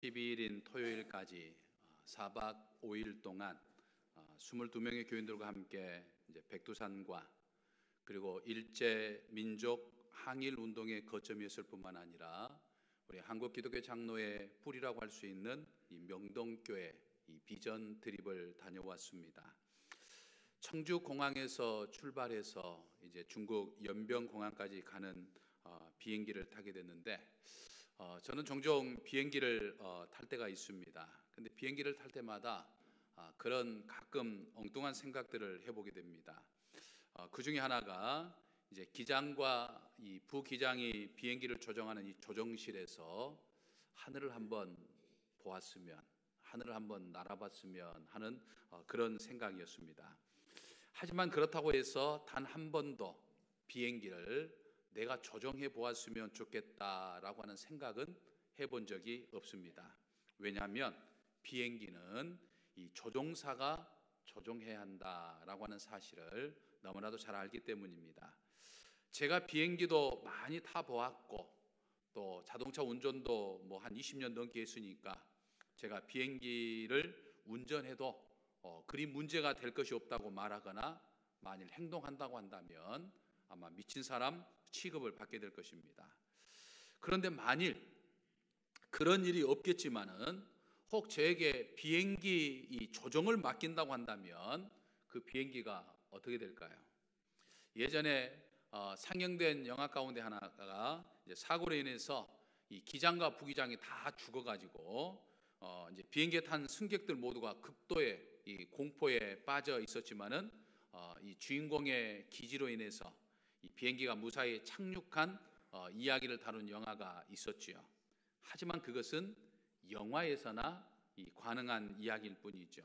12일인 토요일까지 4박 5일 동안 22명의 교인들과 함께 이제 백두산과 그리고 일제 민족 항일 운동의 거점이었을 뿐만 아니라 우리 한국 기독교 장로의 뿌리라고 할 수 있는 이 명동교회 이 비전 트립을 다녀왔습니다. 청주 공항에서 출발해서 이제 중국 연병 공항까지 가는 비행기를 타게 됐는데 저는 종종 비행기를 탈 때가 있습니다. 근데 비행기를 탈 때마다 그런 가끔 엉뚱한 생각들을 해보게 됩니다. 그 중에 하나가 이제 기장과 이 부기장이 비행기를 조정하는 이 조정실에서 하늘을 한번 보았으면, 하늘을 한번 날아봤으면 하는 그런 생각이었습니다. 하지만 그렇다고 해서 단 한 번도 비행기를 내가 조정해 보았으면 좋겠다라고 하는 생각은 해본 적이 없습니다. 왜냐하면 비행기는 이 조종사가 조종해야 한다라고 하는 사실을 너무나도 잘 알기 때문입니다. 제가 비행기도 많이 타보았고 또 자동차 운전도 뭐 한 20년 넘게 했으니까 제가 비행기를 운전해도 그리 문제가 될 것이 없다고 말하거나 만일 행동한다고 한다면 아마 미친 사람 취급을 받게 될 것입니다. 그런데 만일 그런 일이 없겠지만은 혹 저에게 비행기 이 조종을 맡긴다고 한다면 그 비행기가 어떻게 될까요? 예전에 상영된 영화 가운데 하나가 이제 사고로 인해서 이 기장과 부기장이 다 죽어가지고 이제 비행기에 탄 승객들 모두가 극도의 이 공포에 빠져 있었지만은 이 주인공의 기지로 인해서 이 비행기가 무사히 착륙한 이야기를 다룬 영화가 있었지요. 하지만 그것은 영화에서나 가능한 이야기일 뿐이죠.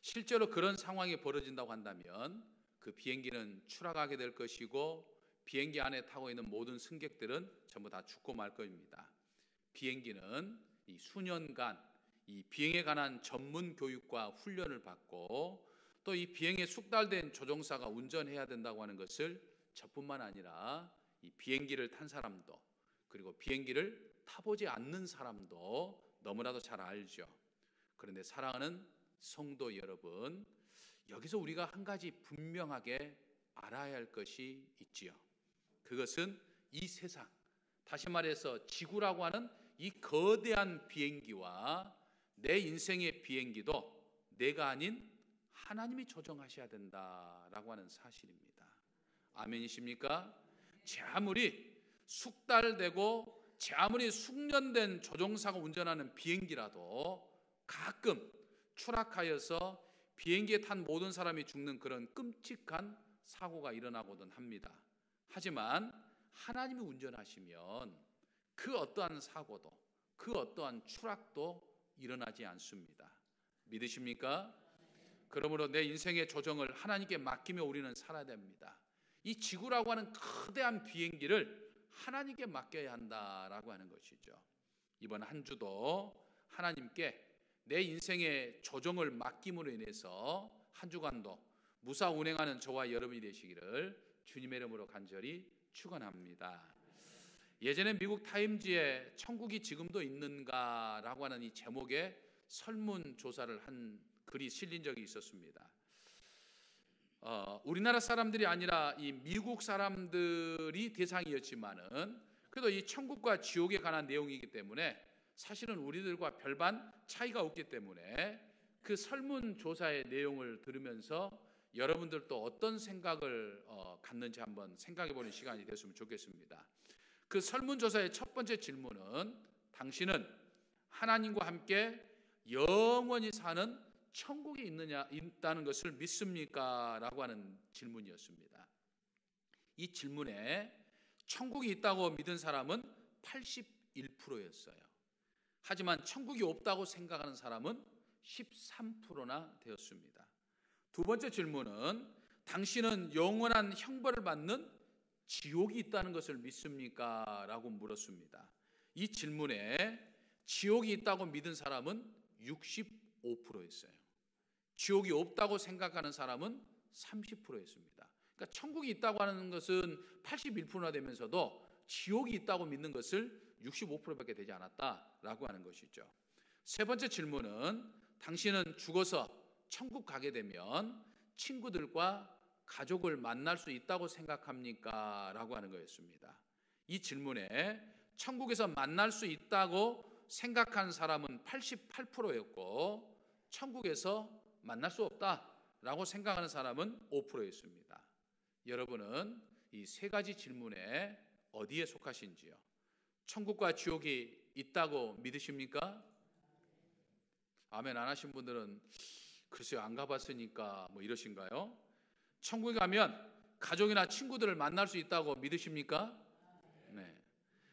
실제로 그런 상황이 벌어진다고 한다면 그 비행기는 추락하게 될 것이고 비행기 안에 타고 있는 모든 승객들은 전부 다 죽고 말 겁니다. 비행기는 이 수년간 이 비행에 관한 전문 교육과 훈련을 받고 또 이 비행에 숙달된 조종사가 운전해야 된다고 하는 것을 저뿐만 아니라 이 비행기를 탄 사람도 그리고 비행기를 타보지 않는 사람도 너무나도 잘 알죠. 그런데 사랑하는 성도 여러분, 여기서 우리가 한 가지 분명하게 알아야 할 것이 있지요. 그것은 이 세상, 다시 말해서 지구라고 하는 이 거대한 비행기와 내 인생의 비행기도 내가 아닌 하나님이 조정하셔야 된다라고 하는 사실입니다. 아멘이십니까? 제 아무리 숙달되고 제 아무리 숙련된 조종사가 운전하는 비행기라도 가끔 추락하여서 비행기에 탄 모든 사람이 죽는 그런 끔찍한 사고가 일어나거든 합니다. 하지만 하나님이 운전하시면 그 어떠한 사고도 그 어떠한 추락도 일어나지 않습니다. 믿으십니까? 그러므로 내 인생의 조정을 하나님께 맡기며 우리는 살아야 됩니다. 이 지구라고 하는 거대한 비행기를 하나님께 맡겨야 한다라고 하는 것이죠. 이번 한 주도 하나님께 내 인생의 조정을 맡김으로 인해서 한 주간도 무사 운행하는 저와 여러분이 되시기를 주님의 이름으로 간절히 축원합니다. 예전에 미국 타임즈에 천국이 지금도 있는가라고 하는 이 제목의 설문조사를 한 글이 실린 적이 있었습니다. 우리나라 사람들이 아니라 이 미국 사람들이 대상이었지만은 그래도 이 천국과 지옥에 관한 내용이기 때문에 사실은 우리들과 별반 차이가 없기 때문에 그 설문조사의 내용을 들으면서 여러분들도 어떤 생각을 갖는지 한번 생각해보는 시간이 됐으면 좋겠습니다. 그 설문조사의 첫 번째 질문은 당신은 하나님과 함께 영원히 사는 천국이 있다는 것을 믿습니까? 라고 하는 질문이었습니다. 이 질문에 천국이 있다고 믿은 사람은 81%였어요. 하지만 천국이 없다고 생각하는 사람은 13%나 되었습니다. 두 번째 질문은 당신은 영원한 형벌을 받는 지옥이 있다는 것을 믿습니까? 라고 물었습니다. 이 질문에 지옥이 있다고 믿은 사람은 65%였어요. 지옥이 없다고 생각하는 사람은 30%였습니다. 그러니까 천국이 있다고 하는 것은 81%나 되면서도 지옥이 있다고 믿는 것을 65%밖에 되지 않았다라고 하는 것이죠. 세 번째 질문은 당신은 죽어서 천국 가게 되면 친구들과 가족을 만날 수 있다고 생각합니까? 라고 하는 거였습니다. 이 질문에 천국에서 만날 수 있다고 생각한 사람은 88%였고 천국에서 만날 수 없다라고 생각하는 사람은 5%였습니다. 여러분은 이 세 가지 질문에 어디에 속하신지요? 천국과 지옥이 있다고 믿으십니까? 아멘 안 하신 분들은 글쎄요 안 가봤으니까 뭐 이러신가요? 천국에 가면 가족이나 친구들을 만날 수 있다고 믿으십니까? 네.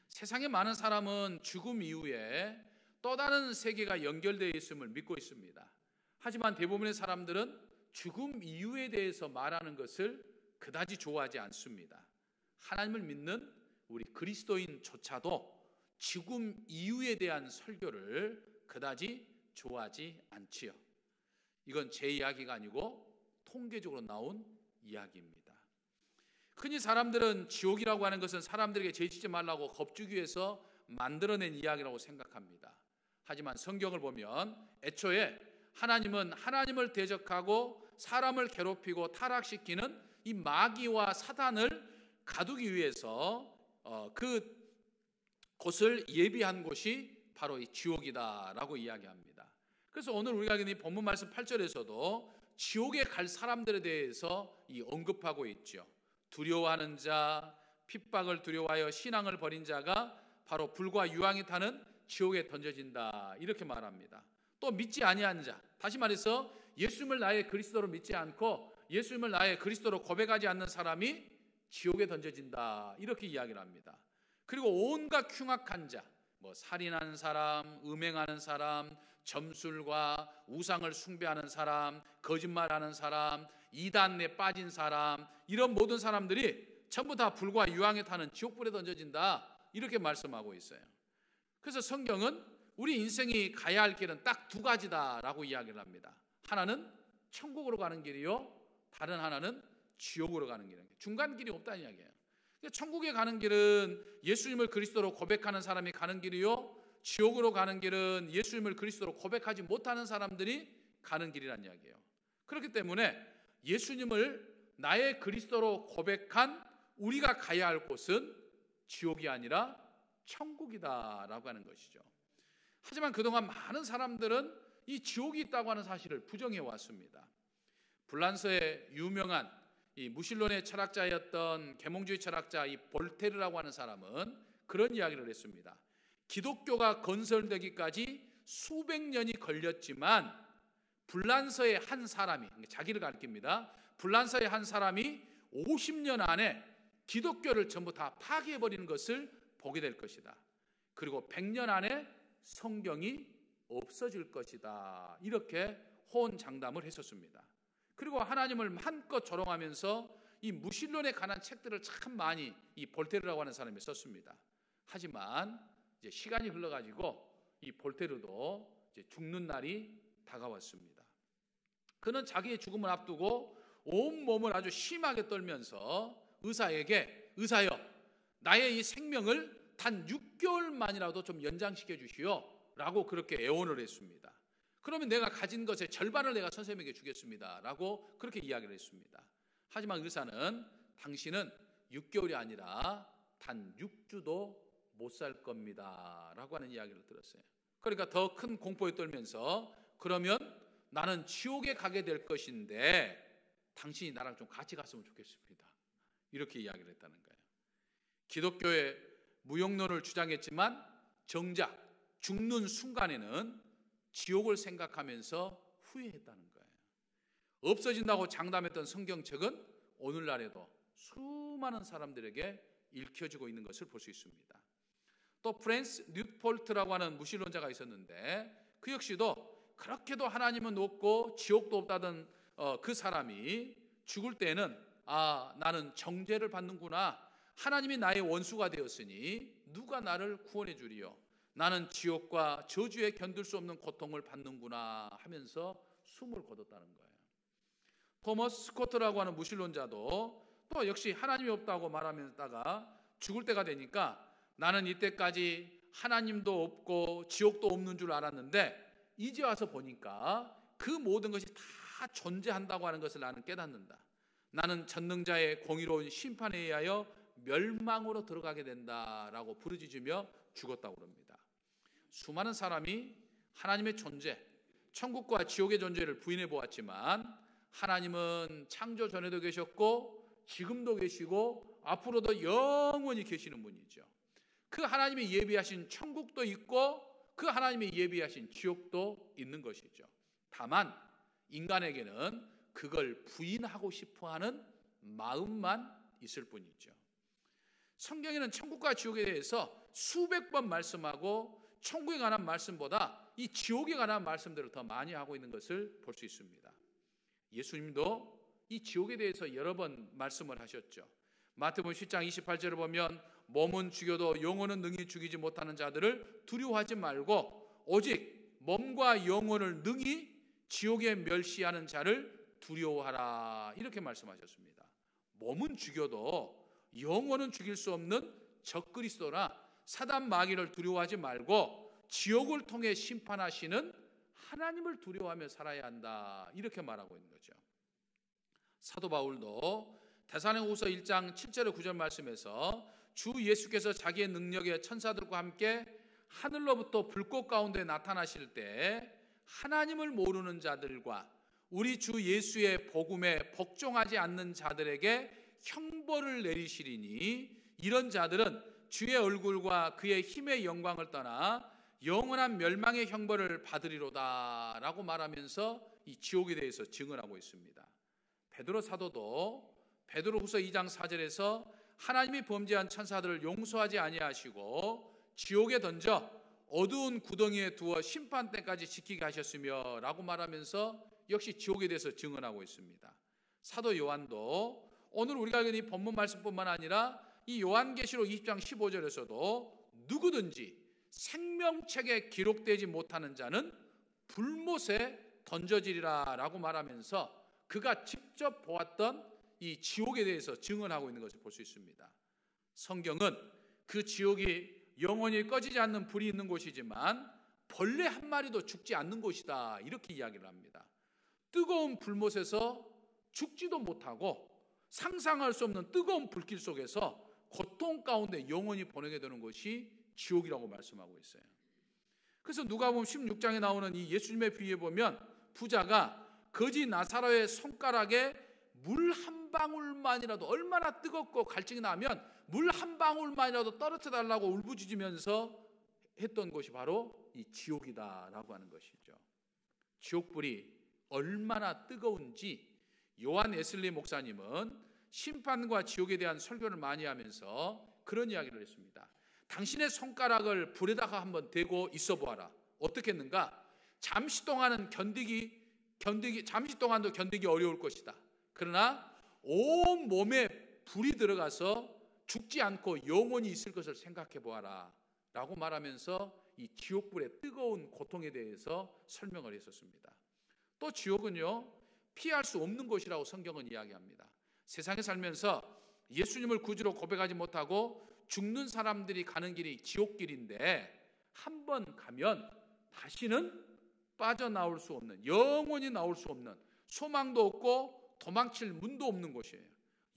세상에 많은 사람은 죽음 이후에 또 다른 세계가 연결되어 있음을 믿고 있습니다. 하지만 대부분의 사람들은 죽음 이후에 대해서 말하는 것을 그다지 좋아하지 않습니다. 하나님을 믿는 우리 그리스도인조차도 죽음 이후에 대한 설교를 그다지 좋아하지 않지요. 이건 제 이야기가 아니고 통계적으로 나온 이야기입니다. 흔히 사람들은 지옥이라고 하는 것은 사람들에게 죄짓지 말라고 겁주기 위해서 만들어낸 이야기라고 생각합니다. 하지만 성경을 보면 애초에 하나님은 하나님을 대적하고 사람을 괴롭히고 타락시키는 이 마귀와 사단을 가두기 위해서 그 곳을 예비한 곳이 바로 이 지옥이다라고 이야기합니다. 그래서 오늘 우리가 읽은 이 본문 말씀 8절에서도 지옥에 갈 사람들에 대해서 언급하고 있죠. 두려워하는 자, 핍박을 두려워하여 신앙을 버린 자가 바로 불과 유황이 타는 지옥에 던져진다 이렇게 말합니다. 또 믿지 아니하는 자, 다시 말해서 예수님을 나의 그리스도로 믿지 않고 예수님을 나의 그리스도로 고백하지 않는 사람이 지옥에 던져진다 이렇게 이야기를 합니다. 그리고 온갖 흉악한 자, 살인하는 사람, 음행하는 사람, 점술과 우상을 숭배하는 사람, 거짓말하는 사람, 이단에 빠진 사람, 이런 모든 사람들이 전부 다 불과 유황에 타는 지옥불에 던져진다 이렇게 말씀하고 있어요. 그래서 성경은 우리 인생이 가야 할 길은 딱 두 가지다라고 이야기를 합니다. 하나는 천국으로 가는 길이요, 다른 하나는 지옥으로 가는 길이에요. 중간 길이 없다는 이야기예요. 천국에 가는 길은 예수님을 그리스도로 고백하는 사람이 가는 길이요, 지옥으로 가는 길은 예수님을 그리스도로 고백하지 못하는 사람들이 가는 길이란 이야기예요. 그렇기 때문에 예수님을 나의 그리스도로 고백한 우리가 가야 할 곳은 지옥이 아니라 천국이다라고 하는 것이죠. 하지만 그동안 많은 사람들은 이 지옥이 있다고 하는 사실을 부정해 왔습니다. 불란서의 유명한 이 무신론의 철학자였던 계몽주의 철학자 이 볼테르라고 하는 사람은 그런 이야기를 했습니다. 기독교가 건설되기까지 수백 년이 걸렸지만 불란서의 한 사람이, 자기를 가리킵니다. 불란서의 한 사람이 50년 안에 기독교를 전부 다 파괴해버리는 것을 보게 될 것이다. 그리고 100년 안에 성경이 없어질 것이다. 이렇게 호언장담을 했었습니다. 그리고 하나님을 한껏 조롱하면서 이 무신론에 관한 책들을 참 많이 이 볼테르라고 하는 사람이 썼습니다. 하지만 이제 시간이 흘러가지고 이 볼테르도 이제 죽는 날이 다가왔습니다. 그는 자기의 죽음을 앞두고 온 몸을 아주 심하게 떨면서 의사에게, 의사여, 나의 이 생명을 단 6개월만이라도 좀 연장시켜 주시오 라고 그렇게 애원을 했습니다. 그러면 내가 가진 것의 절반을 내가 선생님에게 주겠습니다 라고 그렇게 이야기를 했습니다. 하지만 의사는 당신은 6개월이 아니라 단 6주도 못 살 겁니다 라고 하는 이야기를 들었어요. 그러니까 더 큰 공포에 떨면서 그러면 나는 지옥에 가게 될 것인데 당신이 나랑 좀 같이 갔으면 좋겠습니다 이렇게 이야기를 했다는 거예요. 기독교의 무용론을 주장했지만 정작 죽는 순간에는 지옥을 생각하면서 후회했다는 거예요. 없어진다고 장담했던 성경책은 오늘날에도 수많은 사람들에게 읽혀지고 있는 것을 볼 수 있습니다. 또 프랜스 뉴폴트라고 하는 무신론자가 있었는데 그 역시도 그렇게도 하나님은 없고 지옥도 없다던 그 사람이 죽을 때는 나는 정죄를 받는구나, 하나님이 나의 원수가 되었으니 누가 나를 구원해 주리요, 나는 지옥과 저주에 견딜 수 없는 고통을 받는구나 하면서 숨을 거뒀다는 거예요. 토머스 스코트라고 하는 무신론자도 또 역시 하나님이 없다고 말하면서다가 죽을 때가 되니까 나는 이때까지 하나님도 없고 지옥도 없는 줄 알았는데 이제 와서 보니까 그 모든 것이 다 존재한다고 하는 것을 나는 깨닫는다. 나는 전능자의 공의로운 심판에 의하여 멸망으로 들어가게 된다라고 부르짖으며 죽었다고 그럽니다. 수많은 사람이 하나님의 존재, 천국과 지옥의 존재를 부인해 보았지만 하나님은 창조 전에도 계셨고 지금도 계시고 앞으로도 영원히 계시는 분이죠. 그 하나님이 예비하신 천국도 있고 그 하나님이 예비하신 지옥도 있는 것이죠. 다만 인간에게는 그걸 부인하고 싶어하는 마음만 있을 뿐이죠. 성경에는 천국과 지옥에 대해서 수백 번 말씀하고 천국에 관한 말씀보다 이 지옥에 관한 말씀들을 더 많이 하고 있는 것을 볼 수 있습니다. 예수님도 이 지옥에 대해서 여러 번 말씀을 하셨죠. 마태복음 10장 28절을 보면 몸은 죽여도 영혼은 능히 죽이지 못하는 자들을 두려워하지 말고 오직 몸과 영혼을 능히 지옥에 멸시하는 자를 두려워하라, 이렇게 말씀하셨습니다. 몸은 죽여도 영혼은 죽일 수 없는 적그리스도나 사단 마귀를 두려워하지 말고 지옥을 통해 심판하시는 하나님을 두려워하며 살아야 한다, 이렇게 말하고 있는 거죠. 사도 바울도 데살로니가후서 1장 7절에 9절 말씀에서 주 예수께서 자기의 능력의 천사들과 함께 하늘로부터 불꽃 가운데 나타나실 때 하나님을 모르는 자들과 우리 주 예수의 복음에 복종하지 않는 자들에게 형벌을 내리시리니 이런 자들은 주의 얼굴과 그의 힘의 영광을 떠나 영원한 멸망의 형벌을 받으리로다 라고 말하면서 이 지옥에 대해서 증언하고 있습니다. 베드로 사도도 베드로후서 2장 4절에서 하나님이 범죄한 천사들을 용서하지 아니하시고 지옥에 던져 어두운 구덩이에 두어 심판 때까지 지키게 하셨으며 라고 말하면서 역시 지옥에 대해서 증언하고 있습니다. 사도 요한도 오늘 우리가 읽은 이 본문 말씀뿐만 아니라 이 요한계시록 20장 15절에서도 누구든지 생명책에 기록되지 못하는 자는 불못에 던져지리라 라고 말하면서 그가 직접 보았던 이 지옥에 대해서 증언하고 있는 것을 볼 수 있습니다. 성경은 그 지옥이 영원히 꺼지지 않는 불이 있는 곳이지만 벌레 한 마리도 죽지 않는 곳이다, 이렇게 이야기를 합니다. 뜨거운 불못에서 죽지도 못하고 상상할 수 없는 뜨거운 불길 속에서 고통 가운데 영원히 보내게 되는 것이 지옥이라고 말씀하고 있어요. 그래서 누가복음 16장에 나오는 이 예수님의 비유에 보면 부자가 거지 나사로의 손가락에 물 한 방울만이라도, 얼마나 뜨겁고 갈증이 나면 물 한 방울만이라도 떨어져 달라고 울부짖으면서 했던 곳이 바로 이 지옥이다라고 하는 것이죠. 지옥불이 얼마나 뜨거운지 요한 웨슬리 목사님은 심판과 지옥에 대한 설교를 많이 하면서 그런 이야기를 했습니다. 당신의 손가락을 불에다가 한번 대고 있어 보아라. 어떻게 했는가? 잠시 동안은 잠시 동안도 견디기 어려울 것이다. 그러나 온 몸에 불이 들어가서 죽지 않고 영원히 있을 것을 생각해 보아라 라고 말하면서 이 지옥불의 뜨거운 고통에 대해서 설명을 했었습니다. 또 지옥은요, 피할 수 없는 곳이라고 성경은 이야기합니다. 세상에 살면서 예수님을 구주로 고백하지 못하고 죽는 사람들이 가는 길이 지옥길인데 한 번 가면 다시는 빠져나올 수 없는, 영원히 나올 수 없는, 소망도 없고 도망칠 문도 없는 곳이에요.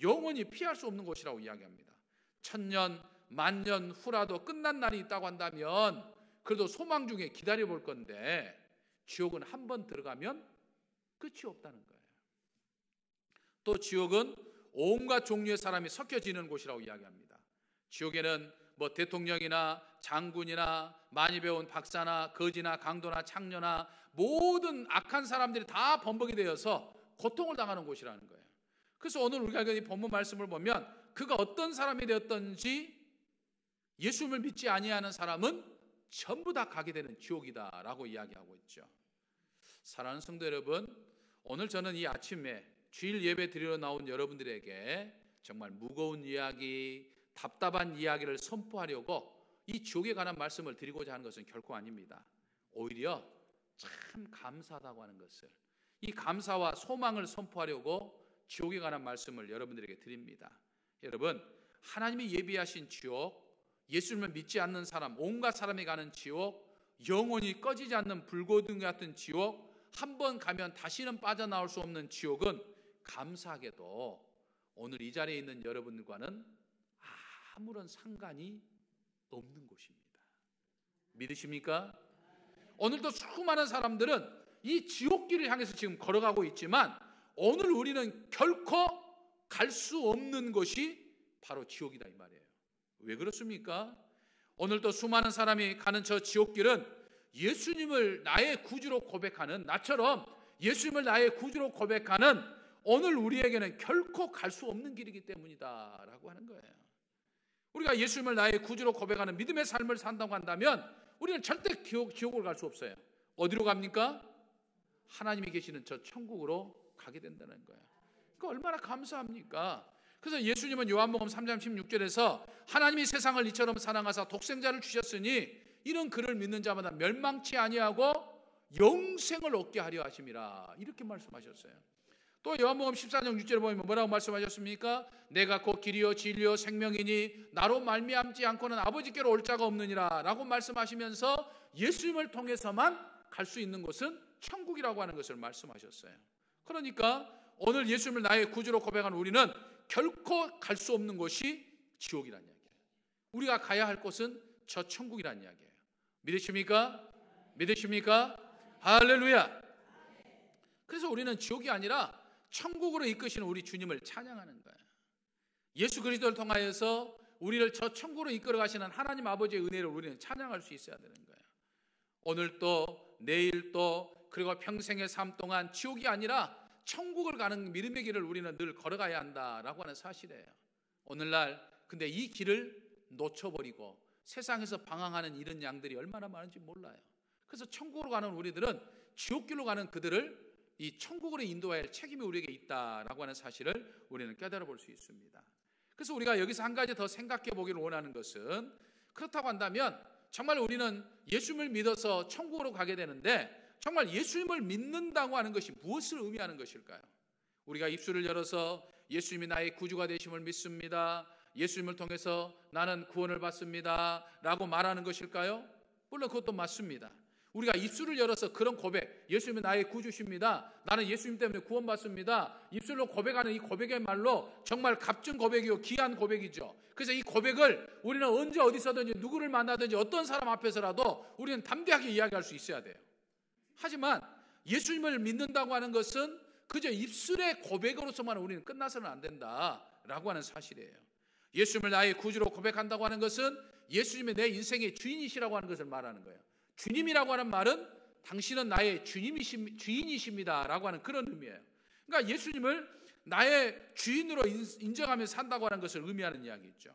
영원히 피할 수 없는 곳이라고 이야기합니다. 1000년, 만년 후라도 끝난 날이 있다고 한다면 그래도 소망 중에 기다려 볼 건데 지옥은 한 번 들어가면 끝이 없다는 거예요. 또 지옥은 온갖 종류의 사람이 섞여지는 곳이라고 이야기합니다. 지옥에는 뭐 대통령이나 장군이나 많이 배운 박사나 거지나 강도나 창녀나 모든 악한 사람들이 다 범벅이 되어서 고통을 당하는 곳이라는 거예요. 그래서 오늘 우리가 이 본문 말씀을 보면 그가 어떤 사람이 되었든지 예수님을 믿지 아니하는 사람은 전부 다 가게 되는 지옥이다라고 이야기하고 있죠. 사랑하는 성도 여러분, 오늘 저는 이 아침에 주일 예배 드리러 나온 여러분들에게 정말 무거운 이야기, 답답한 이야기를 선포하려고 이 지옥에 관한 말씀을 드리고자 하는 것은 결코 아닙니다. 오히려 참 감사하다고 하는 것을, 이 감사와 소망을 선포하려고 지옥에 관한 말씀을 여러분들에게 드립니다. 여러분, 하나님이 예비하신 지옥, 예수님을 믿지 않는 사람, 온갖 사람이 가는 지옥, 영원히 꺼지지 않는 불고등 같은 지옥, 한 번 가면 다시는 빠져나올 수 없는 지옥은 감사하게도 오늘 이 자리에 있는 여러분과는 아무런 상관이 없는 곳입니다. 믿으십니까? 오늘도 수많은 사람들은 이 지옥길을 향해서 지금 걸어가고 있지만 오늘 우리는 결코 갈 수 없는 것이 바로 지옥이다 이 말이에요. 왜 그렇습니까? 오늘도 수많은 사람이 가는 저 지옥길은 예수님을 나의 구주로 고백하는, 나처럼 예수님을 나의 구주로 고백하는 오늘 우리에게는 결코 갈 수 없는 길이기 때문이다 라고 하는 거예요. 우리가 예수님을 나의 구주로 고백하는 믿음의 삶을 산다고 한다면 우리는 절대 지옥을 갈 수 없어요. 어디로 갑니까? 하나님이 계시는 저 천국으로 가게 된다는 거예요. 그러니까 얼마나 감사합니까? 그래서 예수님은 요한복음 3장 16절에서 하나님이 세상을 이처럼 사랑하사 독생자를 주셨으니 이런 그를 믿는 자마다 멸망치 아니하고 영생을 얻게 하려 하심이라, 이렇게 말씀하셨어요. 또 요한복음 14장 6절에 보면 뭐라고 말씀하셨습니까? 내가 곧 길이요 진리요 생명이니 나로 말미암지 않고는 아버지께로 올 자가 없느니라 라고 말씀하시면서 예수님을 통해서만 갈 수 있는 곳은 천국이라고 하는 것을 말씀하셨어요. 그러니까 오늘 예수님을 나의 구주로 고백하는 우리는 결코 갈 수 없는 곳이 지옥이라는 이야기예요. 우리가 가야 할 곳은 저 천국이라는 이야기예요. 믿으십니까? 믿으십니까? 할렐루야. 그래서 우리는 지옥이 아니라 천국으로 이끄시는 우리 주님을 찬양하는 거예요. 예수 그리스도를 통하여서 우리를 저 천국으로 이끌어 가시는 하나님 아버지의 은혜를 우리는 찬양할 수 있어야 되는 거예요. 오늘 또 내일 또 그리고 평생의 삶 동안 지옥이 아니라 천국을 가는 믿음의 길을 우리는 늘 걸어가야 한다라고 하는 사실이에요. 오늘날 근데 이 길을 놓쳐버리고 세상에서 방황하는 이런 양들이 얼마나 많은지 몰라요. 그래서 천국으로 가는 우리들은 지옥길로 가는 그들을 이 천국으로 인도해야 할 책임이 우리에게 있다라고 하는 사실을 우리는 깨달아 볼 수 있습니다. 그래서 우리가 여기서 한 가지 더 생각해 보기를 원하는 것은, 그렇다고 한다면 정말 우리는 예수님을 믿어서 천국으로 가게 되는데 정말 예수님을 믿는다고 하는 것이 무엇을 의미하는 것일까요? 우리가 입술을 열어서 예수님이 나의 구주가 되심을 믿습니다, 예수님을 통해서 나는 구원을 받습니다 라고 말하는 것일까요? 물론 그것도 맞습니다. 우리가 입술을 열어서 그런 고백, 예수님이 나의 구주십니다, 나는 예수님 때문에 구원받습니다, 입술로 고백하는 이 고백의 말로 정말 값진 고백이요 귀한 고백이죠. 그래서 이 고백을 우리는 언제 어디서든지 누구를 만나든지 어떤 사람 앞에서라도 우리는 담대하게 이야기할 수 있어야 돼요. 하지만 예수님을 믿는다고 하는 것은 그저 입술의 고백으로서만 우리는 끝나서는 안 된다라고 하는 사실이에요. 예수님을 나의 구주로 고백한다고 하는 것은 예수님이 내 인생의 주인이시라고 하는 것을 말하는 거예요. 주님이라고 하는 말은 당신은 나의 주인이십니다 라고 하는 그런 의미예요. 그러니까 예수님을 나의 주인으로 인정하며 산다고 하는 것을 의미하는 이야기죠.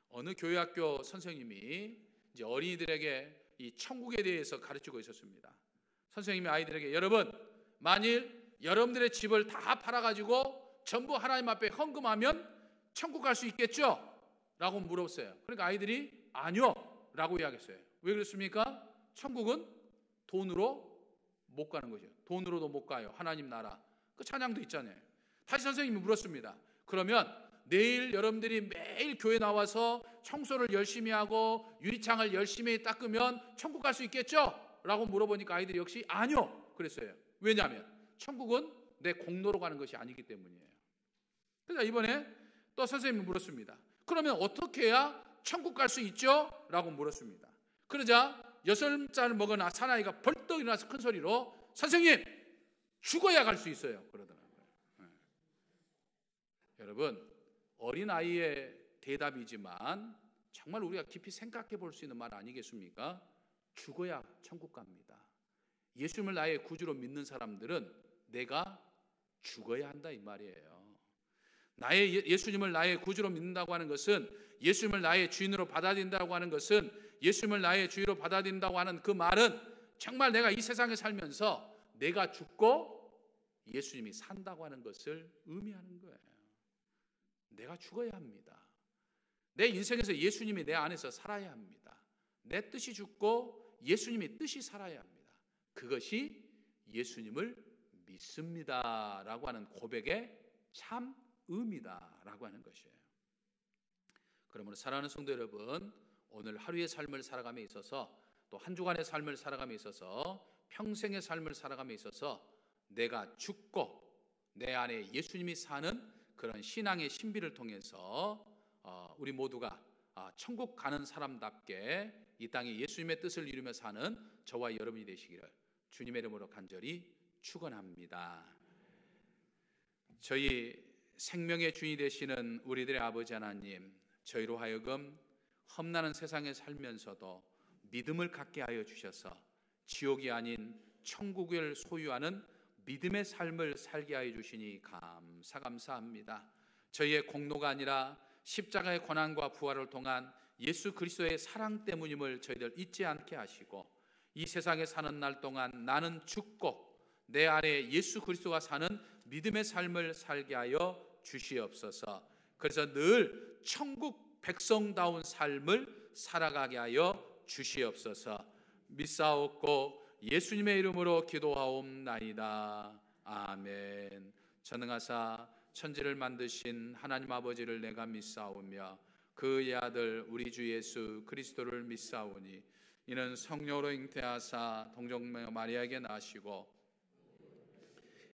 어느 교회학교 선생님이 이제 어린이들에게 이 천국에 대해서 가르치고 있었습니다. 선생님이 아이들에게, 여러분 만일 여러분들의 집을 다 팔아가지고 전부 하나님 앞에 헌금하면 천국 갈 수 있겠죠? 라고 물었어요. 그러니까 아이들이 아니요 라고 이야기했어요. 왜 그렇습니까? 천국은 돈으로 못 가는 거죠. 돈으로도 못 가요. 하나님 나라. 그 찬양도 있잖아요. 다시 선생님이 물었습니다. 그러면 내일 여러분들이 매일 교회 나와서 청소를 열심히 하고 유리창을 열심히 닦으면 천국 갈 수 있겠죠? 라고 물어보니까 아이들이 역시 아니요 그랬어요. 왜냐하면 천국은 내 공로로 가는 것이 아니기 때문이에요. 그래서 이번에 또 선생님이 물었습니다. 그러면 어떻게 해야 천국 갈 수 있죠? 라고 물었습니다. 그러자 6살 먹은 사나이가 벌떡 일어나서 큰 소리로, 선생님 죽어야 갈 수 있어요 그러더라고요. 여러분, 어린아이의 대답이지만 정말 우리가 깊이 생각해 볼 수 있는 말 아니겠습니까? 죽어야 천국 갑니다. 예수님을 나의 구주로 믿는 사람들은 내가 죽어야 한다 이 말이에요. 예수님을 나의 구주로 믿는다고 하는 것은, 예수님을 나의 주인으로 받아들인다고 하는 것은, 예수님을 나의 주인으로 받아들인다고 하는 그 말은 정말 내가 이 세상에 살면서 내가 죽고 예수님이 산다고 하는 것을 의미하는 거예요. 내가 죽어야 합니다. 내 인생에서 예수님이 내 안에서 살아야 합니다. 내 뜻이 죽고 예수님의 뜻이 살아야 합니다. 그것이 예수님을 믿습니다 라고 하는 고백의 참 의미다 라고 하는 것이에요. 그러므로 사랑하는 성도 여러분, 오늘 하루의 삶을 살아감에 있어서 또 한 주간의 삶을 살아감에 있어서 평생의 삶을 살아감에 있어서 내가 죽고 내 안에 예수님이 사는 그런 신앙의 신비를 통해서 우리 모두가 천국 가는 사람답게 이 땅에 예수님의 뜻을 이루며 사는 저와 여러분이 되시기를 주님의 이름으로 간절히 축원합니다. 저희 생명의 주인이 되시는 우리들의 아버지 하나님, 저희로 하여금 험난한 세상에 살면서도 믿음을 갖게 하여 주셔서 지옥이 아닌 천국을 소유하는 믿음의 삶을 살게 하여 주시니 감사합니다. 저희의 공로가 아니라 십자가의 고난과 부활을 통한 예수 그리스도의 사랑 때문임을 저희들 잊지 않게 하시고, 이 세상에 사는 날 동안 나는 죽고 내 안에 예수 그리스도가 사는 믿음의 삶을 살게 하여 주시옵소서. 그래서 늘 천국 백성다운 삶을 살아가게 하여 주시옵소서. 믿사옵고 예수님의 이름으로 기도하옵나이다. 아멘. 전능하사 천지를 만드신 하나님 아버지를 내가 믿사오며 그의 아들 우리 주 예수 그리스도를 믿사오니 이는 성령으로 잉태하사 동정녀 마리아에게 나시고